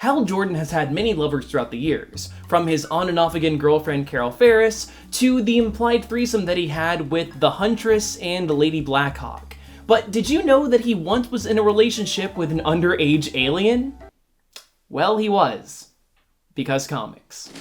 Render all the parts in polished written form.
Hal Jordan has had many lovers throughout the years, from his on-and-off-again girlfriend Carol Ferris, to the implied threesome that he had with the Huntress and Lady Blackhawk. But did you know that he once was in a relationship with an underage alien? Well, he was. Because comics.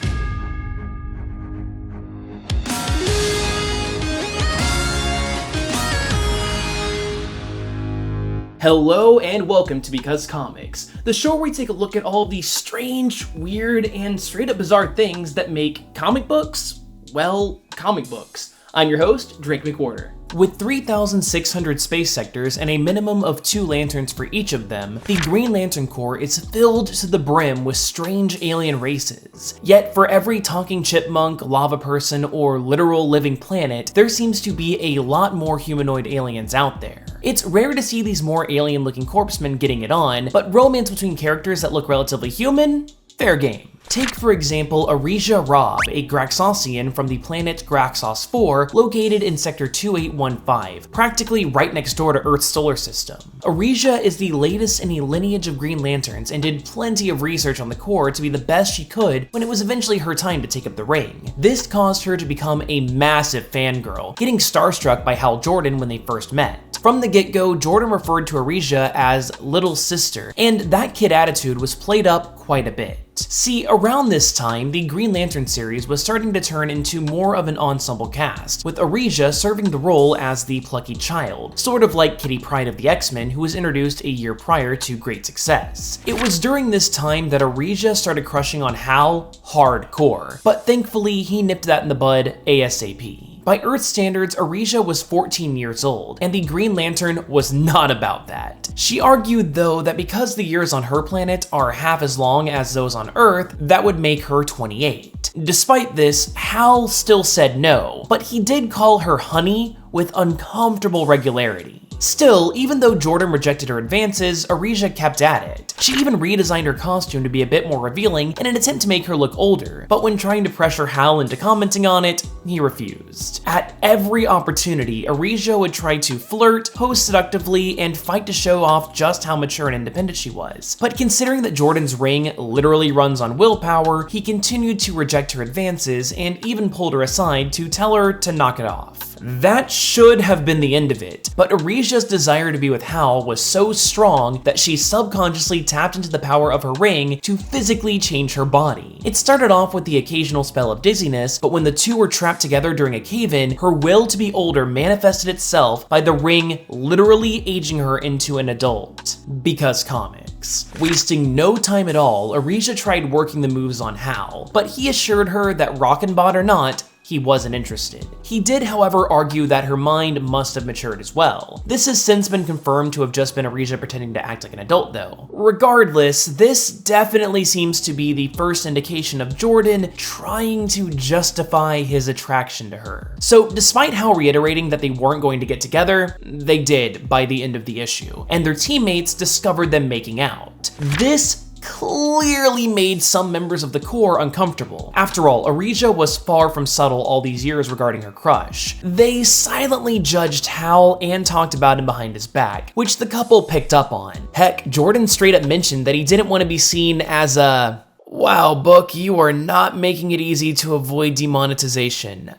Hello and welcome to Because Comics, the show where we take a look at all the strange, weird, and straight up bizarre things that make comic books, well, comic books. I'm your host, Drake McWhorter. With 3,600 space sectors and a minimum of 2 lanterns for each of them, the Green Lantern Corps is filled to the brim with strange alien races. Yet for every talking chipmunk, lava person, or literal living planet, there seems to be a lot more humanoid aliens out there. It's rare to see these more alien-looking corpsemen getting it on, but romance between characters that look relatively human? Fair game. Take, for example, Arisia Robb, a Graxosian from the planet Graxos 4, located in Sector 2815, practically right next door to Earth's solar system. Arisia is the latest in a lineage of Green Lanterns and did plenty of research on the Corps to be the best she could when it was eventually her time to take up the ring. This caused her to become a massive fangirl, getting starstruck by Hal Jordan when they first met. From the get-go, Jordan referred to Arisia as Little Sister, and that kid attitude was played up quite a bit. See, around this time, the Green Lantern series was starting to turn into more of an ensemble cast, with Arisia serving the role as the plucky child, sort of like Kitty Pryde of the X-Men, who was introduced a year prior to great success. It was during this time that Arisia started crushing on Hal hardcore, but thankfully he nipped that in the bud ASAP. By Earth standards, Arisia was 14 years old, and the Green Lantern was not about that. She argued, though, that because the years on her planet are half as long as those on Earth, that would make her 28. Despite this, Hal still said no, but he did call her honey with uncomfortable regularity. Still, even though Jordan rejected her advances, Arisia kept at it. She even redesigned her costume to be a bit more revealing in an attempt to make her look older, but when trying to pressure Hal into commenting on it, he refused. At every opportunity, Arisia would try to flirt, pose seductively, and fight to show off just how mature and independent she was. But considering that Jordan's ring literally runs on willpower, he continued to reject her advances and even pulled her aside to tell her to knock it off. That should have been the end of it, but Arisia's desire to be with Hal was so strong that she subconsciously tapped into the power of her ring to physically change her body. It started off with the occasional spell of dizziness, but when the two were trapped together during a cave-in, her will to be older manifested itself by the ring literally aging her into an adult. Because comics. Wasting no time at all, Arisia tried working the moves on Hal, but he assured her that rockin' bot or not, he wasn't interested. He did, however, argue that her mind must have matured as well. This has since been confirmed to have just been Arisia pretending to act like an adult, though. Regardless, this definitely seems to be the first indication of Jordan trying to justify his attraction to her. So, despite Hal reiterating that they weren't going to get together, they did by the end of the issue, and their teammates discovered them making out. This clearly made some members of the Corps uncomfortable. After all, Arisia was far from subtle all these years regarding her crush. They silently judged Hal and talked about him behind his back, which the couple picked up on. Heck, Jordan straight up mentioned that he didn't want to be seen as a "Wow, book, you are not making it easy to avoid demonetization."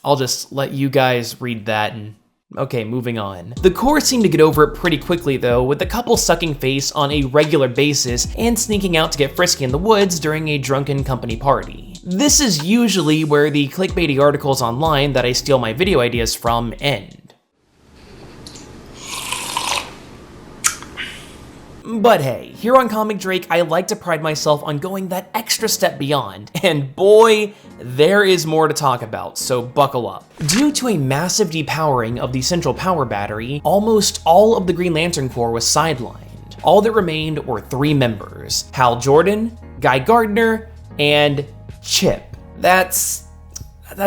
I'll just let you guys read that and okay, moving on. The Corps seemed to get over it pretty quickly though, with the couple sucking face on a regular basis and sneaking out to get frisky in the woods during a drunken company party. This is usually where the clickbaity articles online that I steal my video ideas from end. But hey, here on Comic Drake, I like to pride myself on going that extra step beyond, and boy, there is more to talk about, so buckle up. Due to a massive depowering of the central power battery, almost all of the Green Lantern Corps was sidelined. All that remained were 3 members: Hal Jordan, Guy Gardner, and Chip. That's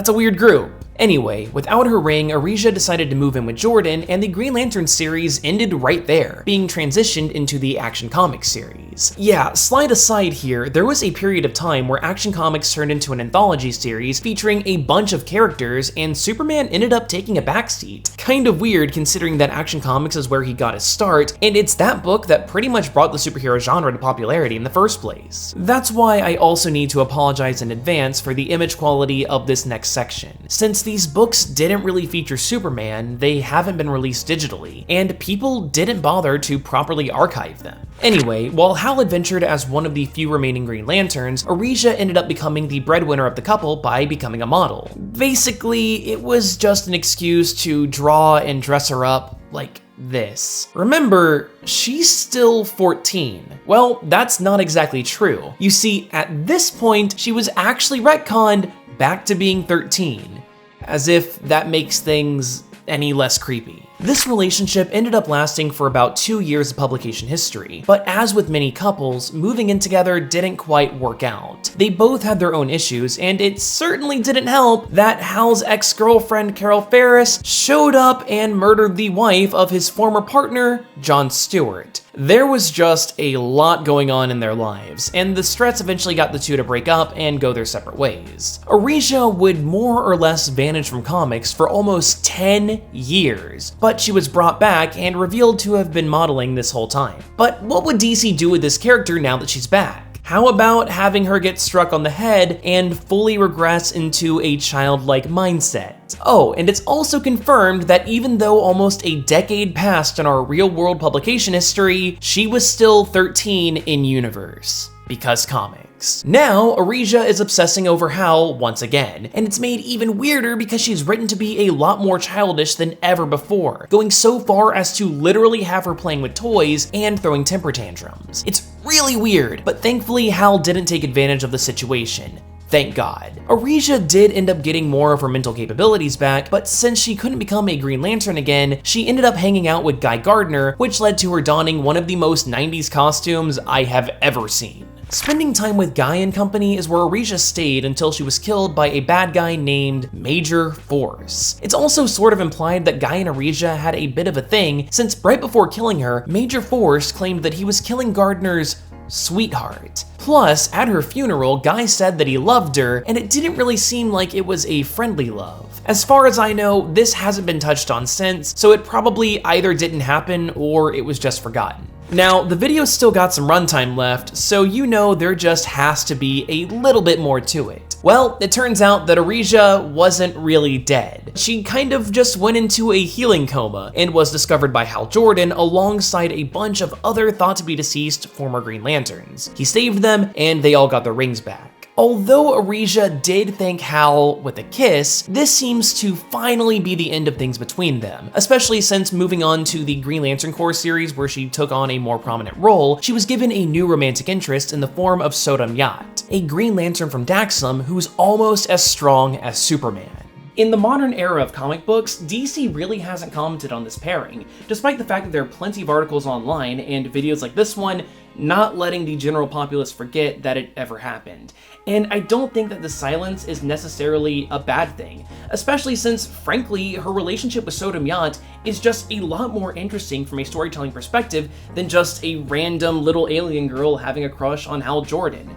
a weird group. Anyway, without her ring, Arisia decided to move in with Jordan, and the Green Lantern series ended right there, being transitioned into the Action Comics series. Yeah, slight aside here, there was a period of time where Action Comics turned into an anthology series featuring a bunch of characters, and Superman ended up taking a backseat. Kind of weird considering that Action Comics is where he got his start, and it's that book that pretty much brought the superhero genre to popularity in the first place. That's why I also need to apologize in advance for the image quality of this next section. Since these books didn't really feature Superman, they haven't been released digitally, and people didn't bother to properly archive them. Anyway, while Hal adventured as one of the few remaining Green Lanterns, Arisia ended up becoming the breadwinner of the couple by becoming a model. Basically, it was just an excuse to draw and dress her up like this. Remember, she's still 14. Well, that's not exactly true. You see, at this point, she was actually retconned back to being 13. As if that makes things any less creepy. This relationship ended up lasting for about 2 years of publication history, but as with many couples, moving in together didn't quite work out. They both had their own issues, and it certainly didn't help that Hal's ex-girlfriend Carol Ferris showed up and murdered the wife of his former partner, John Stewart. There was just a lot going on in their lives, and the stress eventually got the two to break up and go their separate ways. Arisia would more or less vanish from comics for almost 10 years, but she was brought back and revealed to have been modeling this whole time. But what would DC do with this character now that she's back? How about having her get struck on the head and fully regress into a childlike mindset? Oh, and it's also confirmed that even though almost a decade passed in our real-world publication history, she was still 13 in universe. Because comics. Now, Arisia is obsessing over Hal once again, and it's made even weirder because she's written to be a lot more childish than ever before, going so far as to literally have her playing with toys and throwing temper tantrums. It's really weird, but thankfully Hal didn't take advantage of the situation. Thank God. Arisia did end up getting more of her mental capabilities back, but since she couldn't become a Green Lantern again, she ended up hanging out with Guy Gardner, which led to her donning one of the most 90s costumes I have ever seen. Spending time with Guy and company is where Arisia stayed until she was killed by a bad guy named Major Force. It's also sort of implied that Guy and Arisia had a bit of a thing, since right before killing her, Major Force claimed that he was killing Gardner's sweetheart. Plus, at her funeral, Guy said that he loved her, and it didn't really seem like it was a friendly love. As far as I know, this hasn't been touched on since, so it probably either didn't happen or it was just forgotten. Now, the video's still got some runtime left, so you know there just has to be a little bit more to it. Well, it turns out that Arisia wasn't really dead. She kind of just went into a healing coma and was discovered by Hal Jordan alongside a bunch of other thought to be deceased former Green Lanterns. He saved them and they all got their rings back. Although Arisia did thank Hal with a kiss, this seems to finally be the end of things between them, especially since moving on to the Green Lantern Corps series where she took on a more prominent role, she was given a new romantic interest in the form of Sodam Yat, a Green Lantern from Daxam who's almost as strong as Superman. In the modern era of comic books, DC really hasn't commented on this pairing, despite the fact that there are plenty of articles online and videos like this one not letting the general populace forget that it ever happened. And I don't think that the silence is necessarily a bad thing, especially since, frankly, her relationship with Sodam Yat is just a lot more interesting from a storytelling perspective than just a random little alien girl having a crush on Hal Jordan.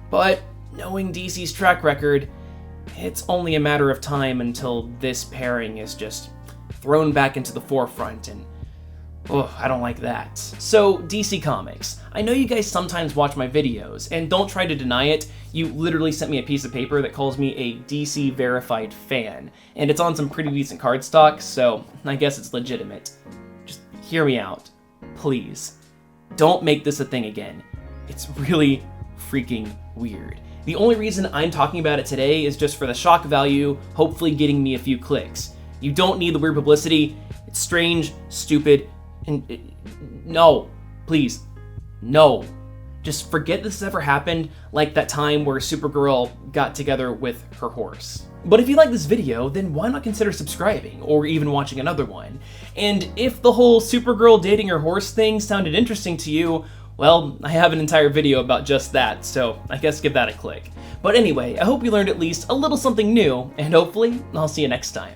But knowing DC's track record, it's only a matter of time until this pairing is just thrown back into the forefront, and I don't like that. So, DC Comics. I know you guys sometimes watch my videos, and don't try to deny it. You literally sent me a piece of paper that calls me a DC verified fan, and it's on some pretty decent cardstock, so I guess it's legitimate. Just hear me out, please. Don't make this a thing again. It's really freaking weird. The only reason I'm talking about it today is just for the shock value, hopefully getting me a few clicks. You don't need the weird publicity. It's strange, stupid, and no, please, no. Just forget this ever happened, like that time where Supergirl got together with her horse. But if you like this video, then why not consider subscribing, or even watching another one? And if the whole Supergirl dating her horse thing sounded interesting to you, Well, I have an entire video about just that, so I guess give that a click. But anyway, I hope you learned at least a little something new, and hopefully, I'll see you next time.